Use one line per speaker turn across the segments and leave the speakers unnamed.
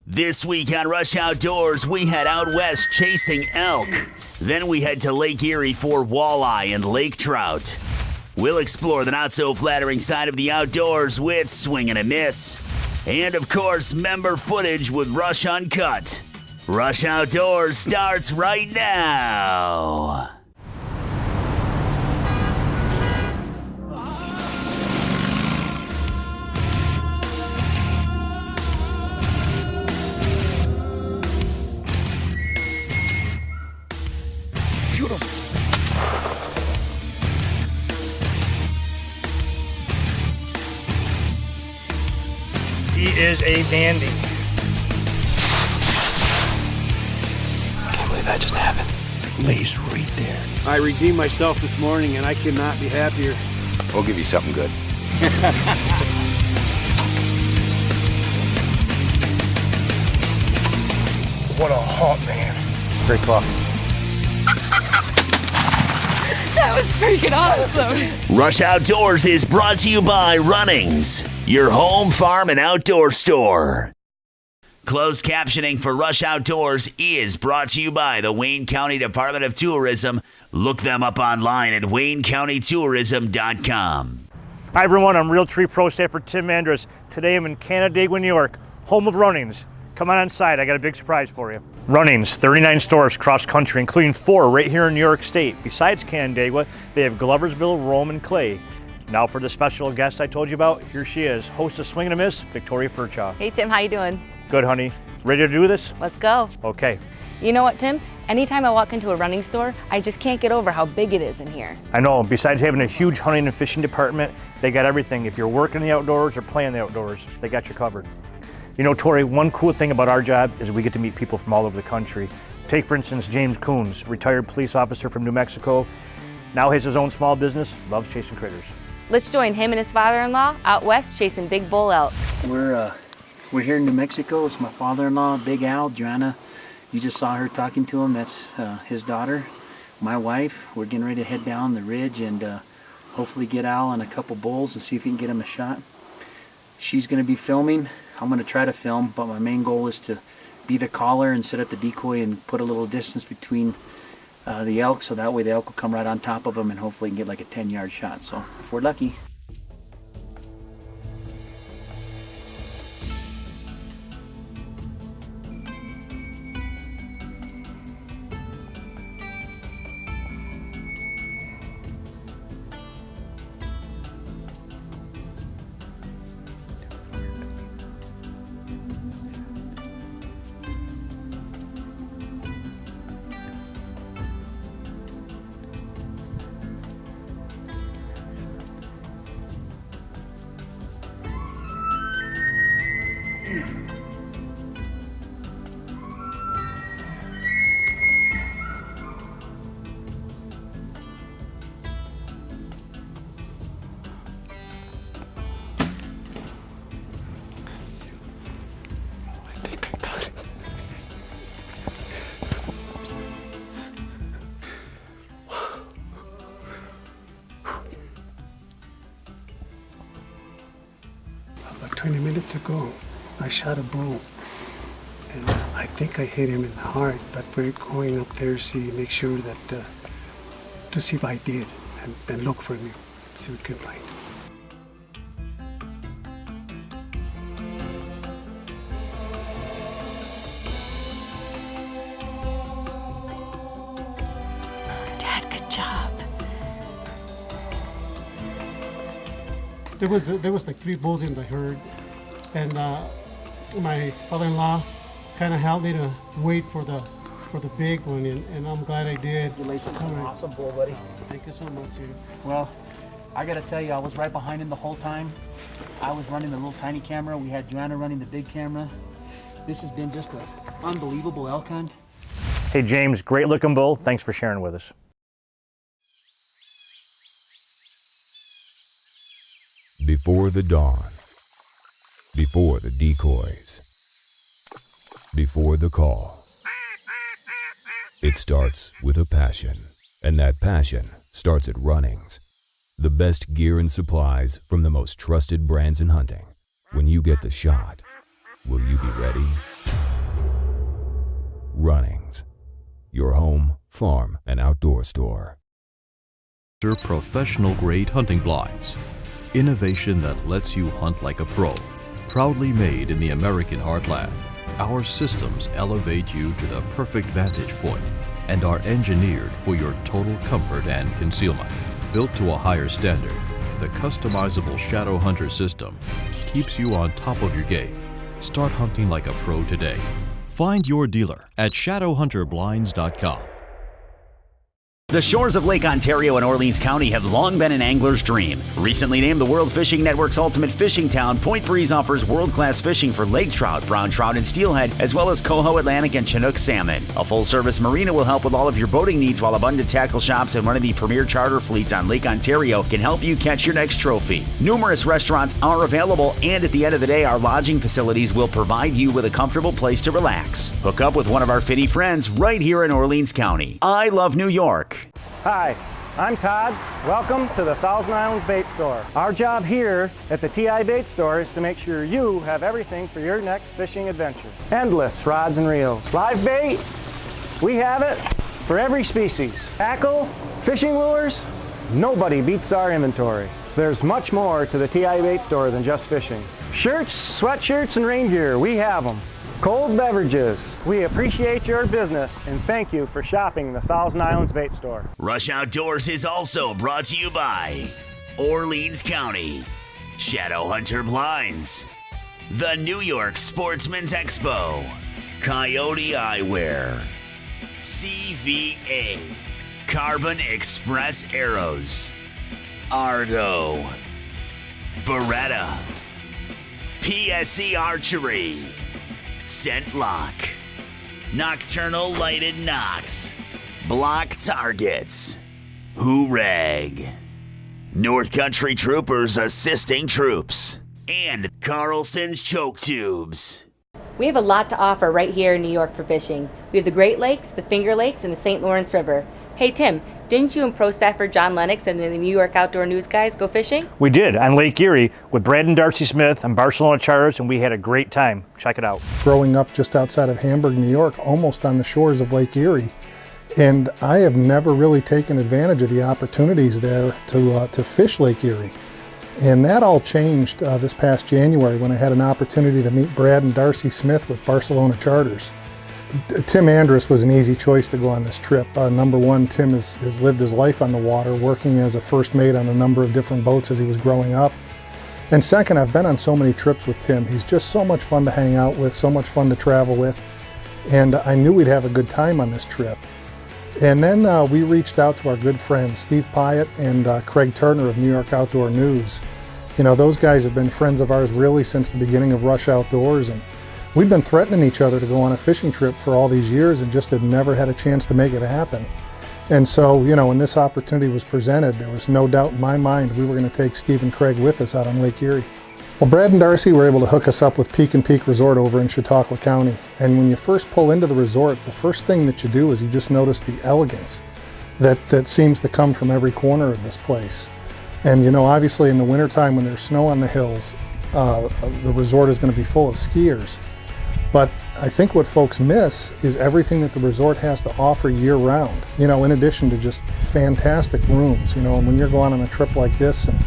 This week on Rush Outdoors, we head out west chasing elk. Then we head to Lake Erie for walleye and lake trout. We'll explore the not-so-flattering side of the outdoors with Swing and a Miss. And, of course, member footage with Rush Uncut. Rush Outdoors starts right now.
Shoot him.
He is a dandy.
I can't believe that just happened.
Lays right there.
I redeemed myself this morning and I could not be happier.
We'll give you something good.
What a hot man.
Great clock.
That was freaking awesome.
Rush Outdoors is brought to you by Runnings, your home, farm, and outdoor store. Closed captioning for Rush Outdoors is brought to you by the Wayne County Department of Tourism. Look them up online at waynecountytourism.com.
Hi everyone, I'm Realtree Pro Staffer Tim Andrus. Today I'm in Canandaigua, New York, home of Runnings. Come on inside, I got a big surprise for you. Runnings, 39 stores across country, including 4 right here in New York State. Besides Canandaigua, they have Gloversville, Rome, and Clay. Now for the special guest I told you about, here she is, host of Swing and a Miss, Victoria Furchaw.
Hey Tim, how you doing?
Good, honey. Ready to do this?
Let's go.
Okay.
You know what, Tim? Anytime I walk into a running store, I just can't get over how big it is in here.
I know, besides having a huge hunting and fishing department, they got everything. If you're working in the outdoors or playing the outdoors, they got you covered. You know, Tori, one cool thing about our job is we get to meet people from all over the country. Take, for instance, James Coons, retired police officer from New Mexico. Now has his own small business, loves chasing critters.
Let's join him and his father-in-law out west chasing big bull elk.
We're here in New Mexico. It's my father-in-law, Big Al. Joanna, you just saw her talking to him. That's his daughter, my wife. We're getting ready to head down the ridge and hopefully get Al on a couple bulls and see if we can get him a shot. She's going to be filming. I'm going to try to film, but my main goal is to be the caller and set up the decoy and put a little distance between the elk, so that way the elk will come right on top of them and hopefully get like a 10-yard shot. So if we're lucky.
About 20 minutes ago, I shot a bull, and I think I hit him in the heart, but we're going up there to make sure that, to see if I did, and look for him, see what we can find.
Dad, good job.
There was like 3 bulls in the herd, and my father-in-law kind of helped me to wait for the big one, and I'm glad I did.
Congratulations on an awesome bull, buddy.
Thank you so much.
Well, I gotta tell you, I was right behind him the whole time. I was running the little tiny camera. We had Joanna running the big camera. This has been just an unbelievable elk hunt.
Hey James, great looking bull. Thanks for sharing with us.
Before the dawn, before the decoys, before the call. It starts with a passion, and that passion starts at Runnings. The best gear and supplies from the most trusted brands in hunting. When you get the shot, will you be ready? Runnings, your home, farm, and outdoor store.
Professional-grade hunting blinds. Innovation that lets you hunt like a pro. Proudly made in the American heartland. Our systems elevate you to the perfect vantage point and are engineered for your total comfort and concealment. Built to a higher standard, the customizable Shadow Hunter system keeps you on top of your game. Start hunting like a pro today. Find your dealer at shadowhunterblinds.com.
The shores of Lake Ontario and Orleans County have long been an angler's dream. Recently named the World Fishing Network's ultimate fishing town, Point Breeze offers world-class fishing for lake trout, brown trout, and steelhead, as well as coho, Atlantic, and Chinook salmon. A full-service marina will help with all of your boating needs, while abundant tackle shops and one of the premier charter fleets on Lake Ontario can help you catch your next trophy. Numerous restaurants are available, and at the end of the day, our lodging facilities will provide you with a comfortable place to relax. Hook up with one of our Finny friends right here in Orleans County. I love New York.
Hi, I'm Todd. Welcome to the Thousand Islands Bait Store. Our job here at the TI Bait Store is to make sure you have everything for your next fishing adventure. Endless rods and reels. Live bait, we have it for every species. Tackle, fishing lures, nobody beats our inventory. There's much more to the TI Bait Store than just fishing. Shirts, sweatshirts, and rain gear, we have them. Cold beverages. We appreciate your business and thank you for shopping the Thousand Islands Bait Store.
Rush Outdoors is also brought to you by Orleans County, Shadow Hunter Blinds, the New York Sportsman's Expo, Coyote Eyewear, CVA, Carbon Express Arrows, Argo, Beretta, PSE Archery, Scent Lock, Nocturnal Lighted Knocks, Block Targets, Hoorag, North Country Troopers Assisting Troops, and Carlson's Choke Tubes.
We have a lot to offer right here in New York for fishing. We have the Great Lakes, the Finger Lakes, and the St. Lawrence River. Hey Tim, didn't you and pro staffer John Lennox and the New York Outdoor News guys go fishing?
We did on Lake Erie with Brad and Darcy Smith and Barcelona Charters, and we had a great time. Check it out.
Growing up just outside of Hamburg, New York, almost on the shores of Lake Erie, and I have never really taken advantage of the opportunities there to fish Lake Erie. And that all changed this past January when I had an opportunity to meet Brad and Darcy Smith with Barcelona Charters. Tim Andrus was an easy choice to go on this trip. Number one, Tim has lived his life on the water, working as a first mate on a number of different boats as he was growing up. And second, I've been on so many trips with Tim. He's just so much fun to hang out with, so much fun to travel with. And I knew we'd have a good time on this trip. And then we reached out to our good friends, Steve Pyatt and Craig Turner of New York Outdoor News. You know, those guys have been friends of ours really since the beginning of Rush Outdoors, and we've been threatening each other to go on a fishing trip for all these years and just had never had a chance to make it happen. And so, you know, when this opportunity was presented, there was no doubt in my mind we were going to take Steve and Craig with us out on Lake Erie. Well, Brad and Darcy were able to hook us up with Peak and Peak Resort over in Chautauqua County. And when you first pull into the resort, the first thing that you do is you just notice the elegance that seems to come from every corner of this place. And you know, obviously in the wintertime when there's snow on the hills, the resort is going to be full of skiers. But I think what folks miss is everything that the resort has to offer year-round. You know, in addition to just fantastic rooms. You know, and when you're going on a trip like this and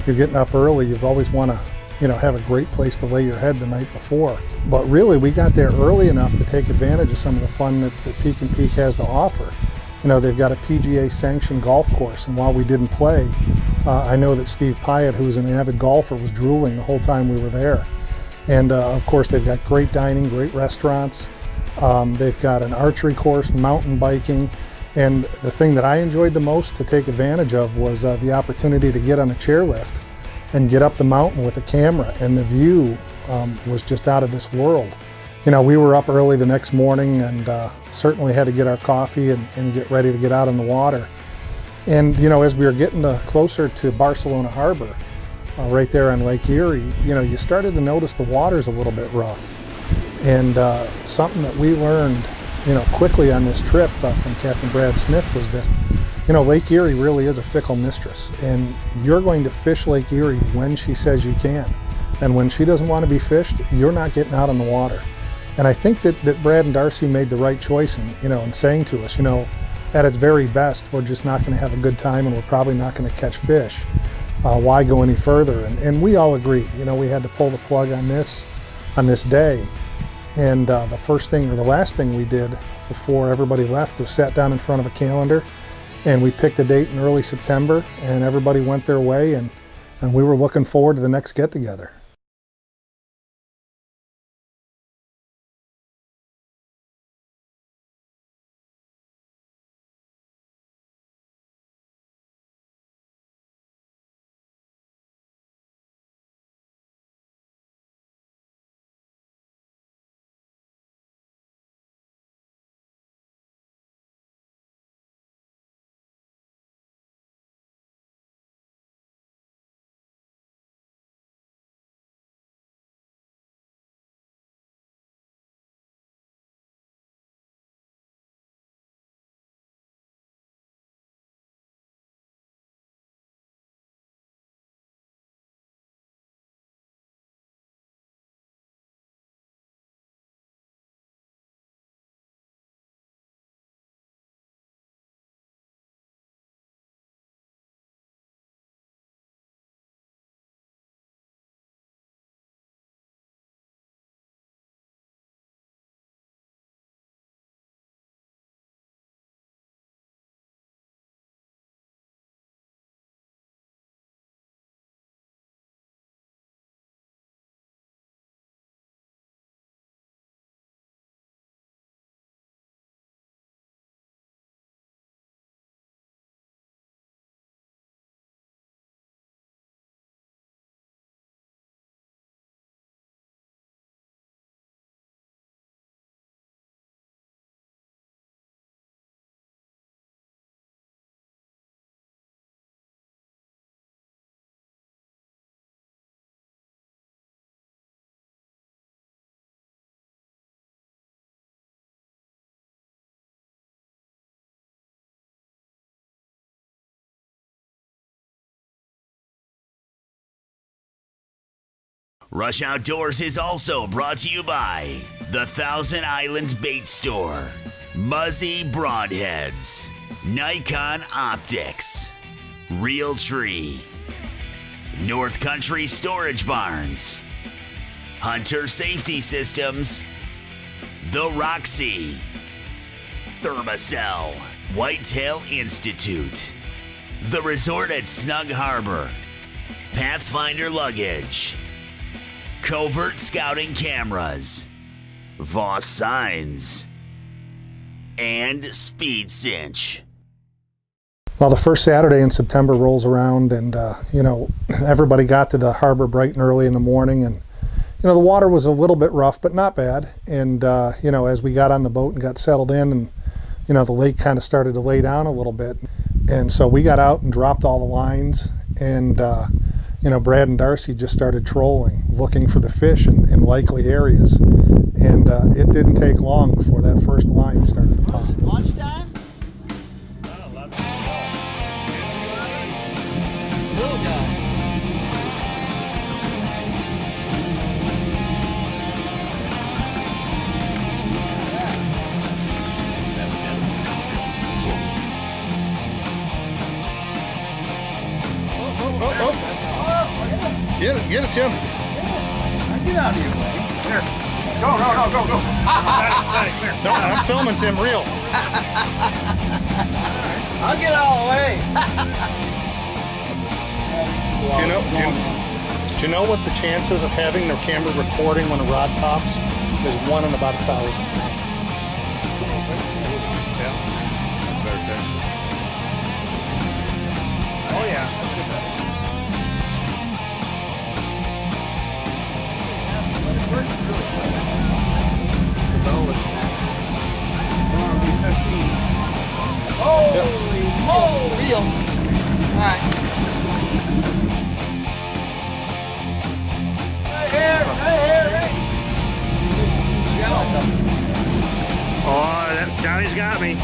you're getting up early, you've always want to, you know, have a great place to lay your head the night before. But really, we got there early enough to take advantage of some of the fun that Peak and Peak has to offer. You know, they've got a PGA sanctioned golf course, and while we didn't play, I know that Steve Pyatt, who's an avid golfer, was drooling the whole time we were there. And of course, they've got great dining, great restaurants. They've got an archery course, mountain biking. And the thing that I enjoyed the most to take advantage of was the opportunity to get on a chairlift and get up the mountain with a camera. And the view was just out of this world. You know, we were up early the next morning and certainly had to get our coffee and get ready to get out on the water. And, you know, as we were getting closer to Barcelona Harbor, right there on Lake Erie, you know, you started to notice the water's a little bit rough. And something that we learned, you know, quickly on this trip from Captain Brad Smith was that, you know, Lake Erie really is a fickle mistress. And you're going to fish Lake Erie when she says you can. And when she doesn't want to be fished, you're not getting out on the water. And I think that Brad and Darcy made the right choice in saying to us, at its very best, we're just not going to have a good time and we're probably not going to catch fish. Why go any further? And we all agreed, we had to pull the plug on this day. And the first thing or the last thing we did before everybody left was sat down in front of a calendar and we picked a date in early September and everybody went their way and we were looking forward to the next get-together.
Rush Outdoors is also brought to you by the Thousand Islands Bait Store, Muzzy Broadheads, Nikon Optics, Realtree, North Country Storage Barns, Hunter Safety Systems, The Roxy, Thermacell, Whitetail Institute, The Resort at Snug Harbor, Pathfinder Luggage, Covert Scouting Cameras, Voss Signs, and Speed Cinch.
Well, the first Saturday in September rolls around and, everybody got to the harbor bright and early in the morning and, the water was a little bit rough, but not bad. And, as we got on the boat and got settled in and, the lake kind of started to lay down a little bit. And so we got out and dropped all the lines and, Brad and Darcy just started trolling, looking for the fish in likely areas. And it didn't take long before that first line started to pop.
Lunchtime? Little guy.
Get it, Tim.
Get out of your way.
Here. Go. No, I'm filming, Tim, real.
I'll get all the way.
Do you know what the chances of having the camera recording when a rod pops is 1 in about 1,000?
Oh, yeah.
Holy moly! Real. All right. Right here.
Oh, that Johnny's got me.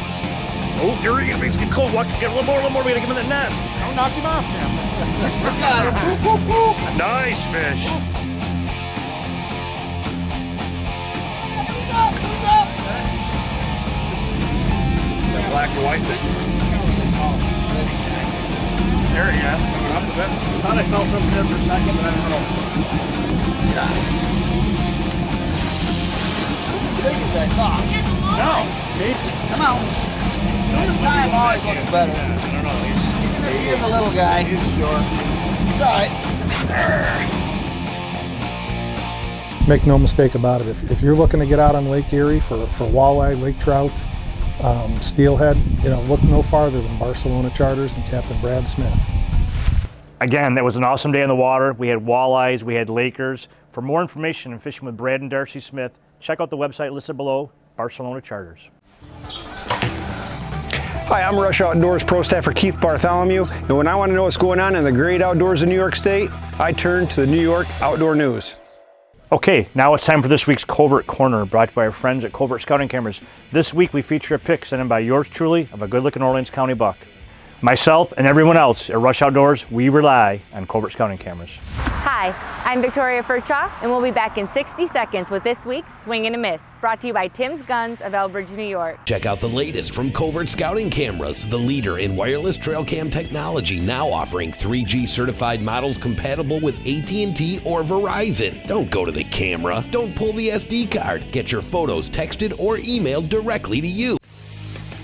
Oh, here he is. It's getting cold. Watch, get a little more. We gotta give him that net. Don't knock him off now.
Got him.
Nice fish. white thing? There he is, coming up a bit. I thought I felt something there for a second, but I don't know.
Big as I thought.
No, see?
Come on. The time always looks better.
I don't know.
Here's a little guy.
He's short.
It's all right.
Make no mistake about it, if you're looking to get out on Lake Erie for walleye, lake trout, steelhead, look no farther than Barcelona Charters and Captain Brad Smith.
Again, that was an awesome day on the water. We had walleyes, we had Lakers. For more information on fishing with Brad and Darcy Smith, check out the website listed below, Barcelona Charters.
Hi, I'm Rush Outdoors Pro Staffer Keith Bartholomew, and when I want to know what's going on in the great outdoors of New York State, I turn to the New York Outdoor News.
Okay, now it's time for this week's Covert Corner, brought to you by our friends at Covert Scouting Cameras. This week we feature a pic sent in by yours truly of a good-looking Orleans County buck. Myself and everyone else at Rush Outdoors, we rely on Covert Scouting Cameras.
Hi, I'm Victoria Furchaw, and we'll be back in 60 seconds with this week's Swing and a Miss, brought to you by Tim's Guns of Elbridge, New York.
Check out the latest from Covert Scouting Cameras, the leader in wireless trail cam technology, now offering 3G certified models compatible with AT&T or Verizon. Don't go to the camera. Don't pull the SD card. Get your photos texted or emailed directly to you.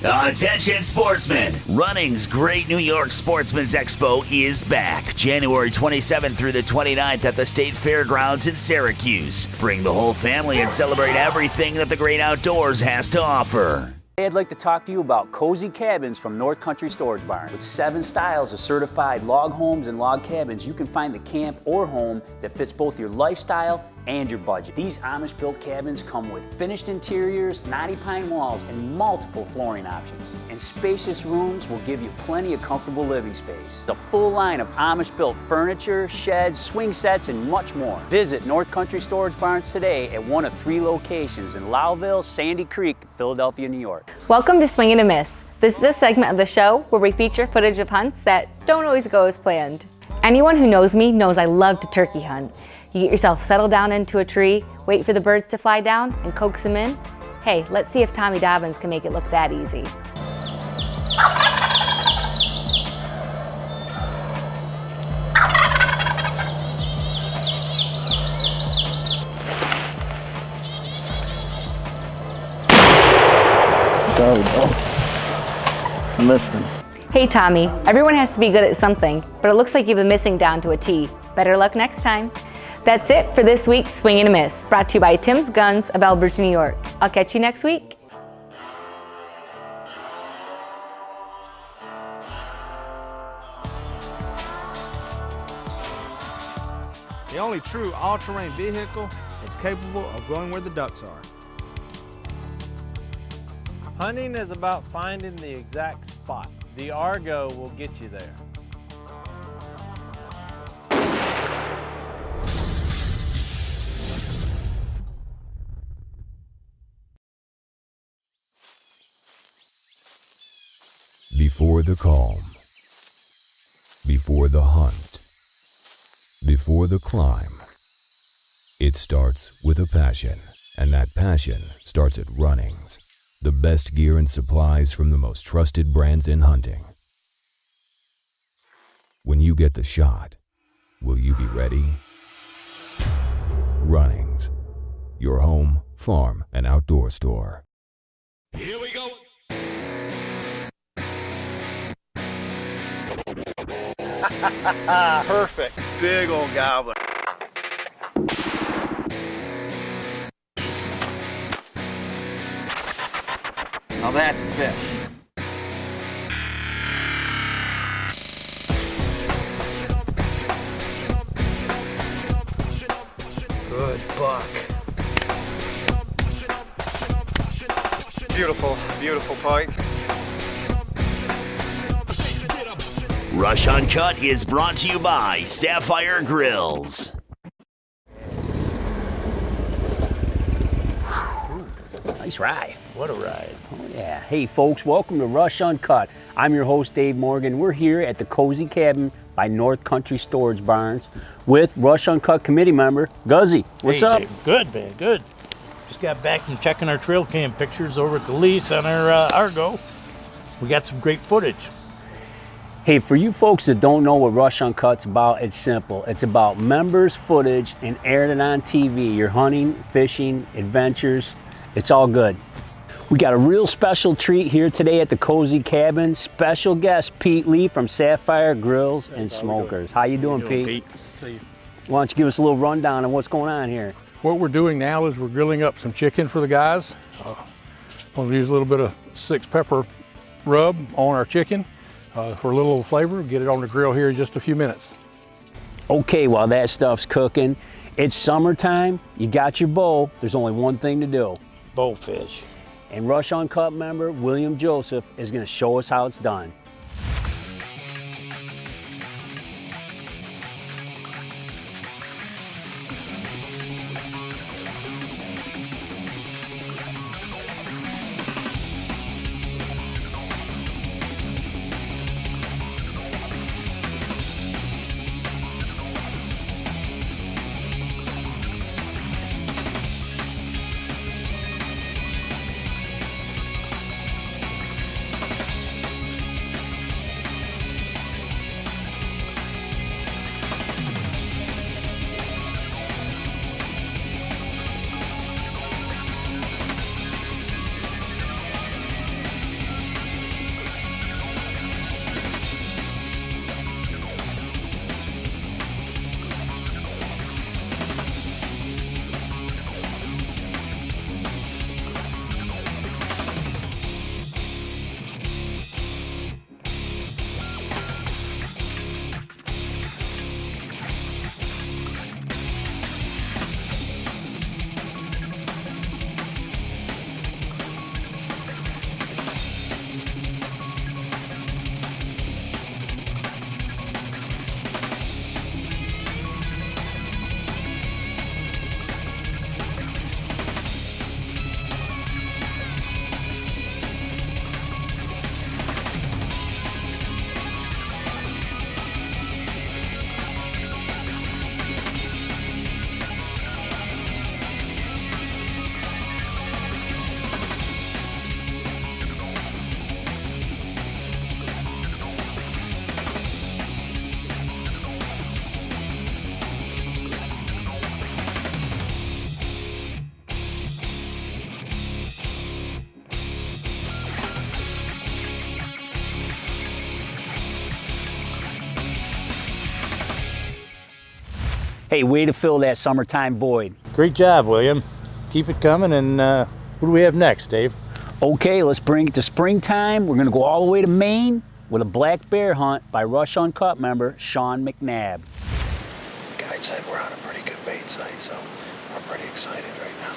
Attention sportsmen! Running's Great New York Sportsman's Expo is back, January 27th through the 29th at the State Fairgrounds in Syracuse. Bring the whole family and celebrate everything that the great outdoors has to offer.
I'd like to talk to you about cozy cabins from North Country Storage Barn. With 7 styles of certified log homes and log cabins, you can find the camp or home that fits both your lifestyle and your budget. These Amish-built cabins come with finished interiors, knotty pine walls, and multiple flooring options. And spacious rooms will give you plenty of comfortable living space. The full line of Amish-built furniture, sheds, swing sets, and much more. Visit North Country Storage Barns today at one of 3 locations in Lowville, Sandy Creek, Philadelphia, New York.
Welcome to Swing and a Miss. This is a segment of the show where we feature footage of hunts that don't always go as planned. Anyone who knows me knows I love to turkey hunt. You get yourself settled down into a tree, wait for the birds to fly down, and coax them in. Hey, let's see if Tommy Dobbins can make it look that easy.
There we go. Missed him.
Hey Tommy, everyone has to be good at something, but it looks like you've been missing down to a T. Better luck next time. That's it for this week's Swing and a Miss, brought to you by Tim's Guns of Elbridge, New York. I'll catch you next week.
The only true all-terrain vehicle that's capable of going where the ducks are.
Hunting is about finding the exact spot. The Argo will get you there.
Before the calm, before the hunt, before the climb, it starts with a passion, and that passion starts at Runnings, the best gear and supplies from the most trusted brands in hunting. When you get the shot, will you be ready? Runnings, your home, farm, and outdoor store.
Here we go.
Perfect. Big old gobbler.
Now that's a fish.
Good buck. Beautiful, beautiful pike.
Rush Uncut is brought to you by Sapphire Grills.
Nice ride.
What a ride.
Oh yeah. Hey folks, welcome to Rush Uncut. I'm your host Dave Morgan. We're here at the Cozy Cabin by North Country Storage Barns with Rush Uncut committee member Guzzy. What's up?
Dave. Good, man, good. Just got back from checking our trail cam pictures over at the lease on our Argo.
we got some great footage.
Hey, for you folks that don't know what Rush Uncut's about, it's simple. It's about members, footage, and airing it on TV. Your hunting, fishing, adventures, it's all good. We got a real special treat here today at the Cozy Cabin. Special guest Pete Lee from Sapphire Grills and Smokers. How you doing, Pete? Why don't you give us a little rundown on what's going on here?
What we're doing now is we're grilling up some chicken for the guys. We'll use a little bit of 6 pepper rub on our chicken for a little flavor. Get it on the grill here in just a few minutes.
Okay, while that stuff's cooking, it's summertime, you got your bow, there's only one thing to do.
Bowfish.
And Rush Uncut member William Joseph is gonna show us how it's done. Hey, way to fill that summertime void.
Great job, William. Keep it coming, and what do we have next, Dave?
Okay, let's bring it to springtime. We're gonna go all the way to Maine with a black bear hunt by Rush Uncut member Sean McNabb.
The guide said we're on a pretty good bait site, so we're pretty excited right now.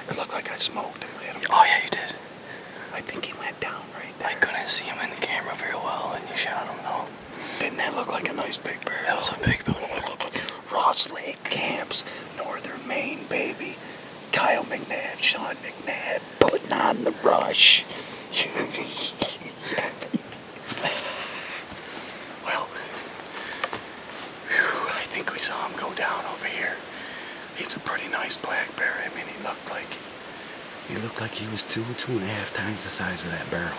It looked like I smoked him.
Oh yeah, you did.
I think he went down right there.
I couldn't see him in the camera very well, and you shot him though.
Didn't that look like a nice big bear?
That was a big one.
Ross Lake Camps, Northern Maine, baby. Kyle McNabb, Sean McNabb, putting on the rush. Well, I think we saw him go down over here. He's a pretty nice black bear. I mean, he looked like he was 2.5 times the size of that barrel.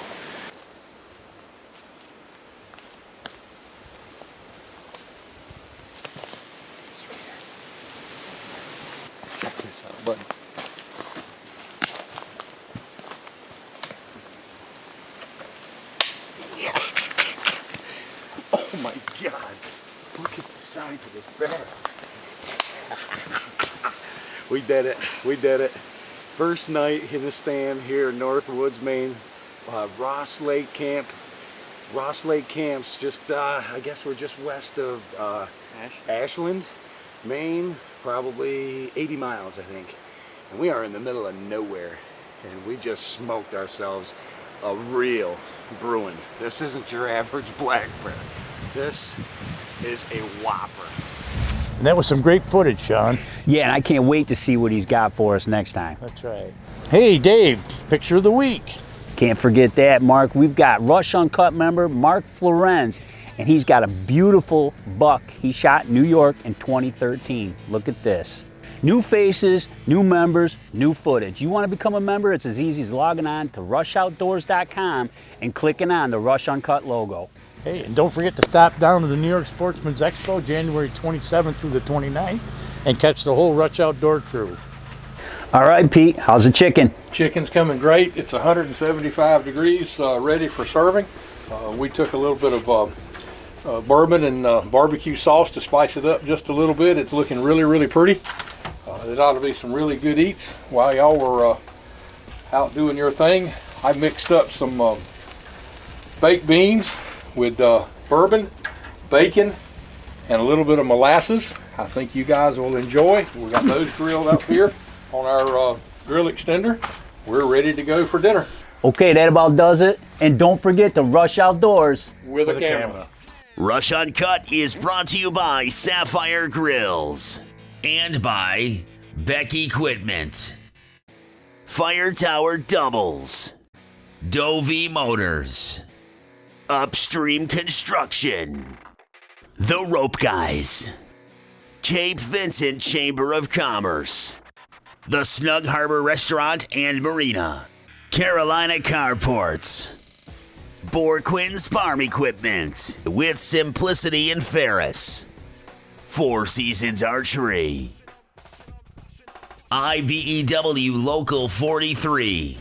Check this out, bud. Yeah. Oh my God! Look at the size of this bear. We did it. We did it. First night in the stand here in North Woods, Maine. Ross Lake Camp. Ross Lake Camps, just I guess we're just west of Ashland, Maine, probably 80 miles I think. And we are in the middle of nowhere, and we just smoked ourselves a real Bruin. This isn't your average black bear. This is a whopper.
And that was some great footage, Sean.
Yeah, and I can't wait to see what he's got for us next time.
That's right. Hey, Dave, picture of the week.
Can't forget that, Mark. We've got Rush Uncut member Mark Florenz, and he's got a beautiful buck he shot in New York in 2013. Look at this. New faces, new members, new footage. You want to become a member? It's as easy as logging on to rushoutdoors.com and clicking on the Rush Uncut logo.
Hey, and don't forget to stop down to the New York Sportsman's Expo, January 27th through the 29th, and catch the whole Rush Outdoor crew.
All right, Pete, how's the chicken?
Chicken's coming great. It's 175 degrees, ready for serving. We took a little bit of bourbon and barbecue sauce to spice it up just a little bit. It's looking really, really pretty. It ought to be some really good eats while y'all were out doing your thing. I mixed up some baked beans with bourbon, bacon, and a little bit of molasses. I think you guys will enjoy. We got those grilled up here on our grill extender. We're ready to go for dinner.
Okay, that about does it. And don't forget to Rush Outdoors
with a camera.
Rush Uncut is brought to you by Sapphire Grills and by Beck Equipment, Fire Tower Doubles, Dovey Motors, Upstream Construction, The Rope Guys, Cape Vincent Chamber of Commerce, The Snug Harbor Restaurant and Marina, Carolina Carports, Borquin's Farm Equipment with Simplicity and Ferris, Four Seasons Archery, IBEW Local 43,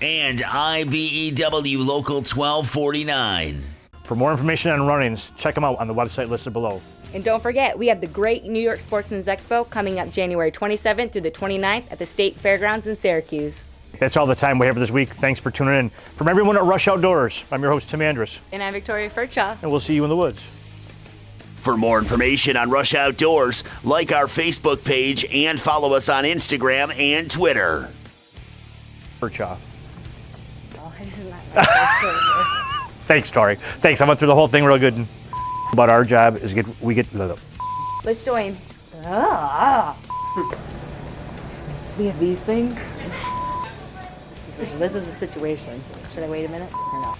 and IBEW Local 1249.
For more information on runnings, check them out on the website listed below.
And don't forget, we have the great New York Sportsman's Expo coming up January 27th through the 29th at the State Fairgrounds in Syracuse.
That's all the time we have for this week. Thanks for tuning in. From everyone at Rush Outdoors, I'm your host, Tim Andrus.
And I'm Victoria Furchaw.
And we'll see you in the woods.
For more information on Rush Outdoors, like our Facebook page and follow us on Instagram and Twitter.
Furchaw. Thanks, Tori. Thanks. I went through the whole thing real good. But our job is we get.
Let's join. We have these things. This is the situation. Should I wait a minute or no?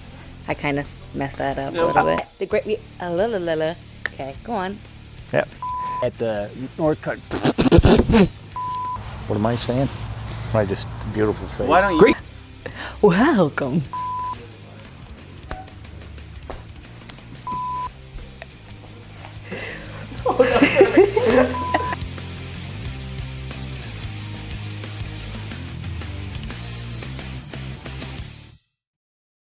I kind of messed that up a little bit. The great. Okay, go on.
Yep.
At the North Cut.
What am I saying? I just beautiful face.
Why don't you?
Welcome.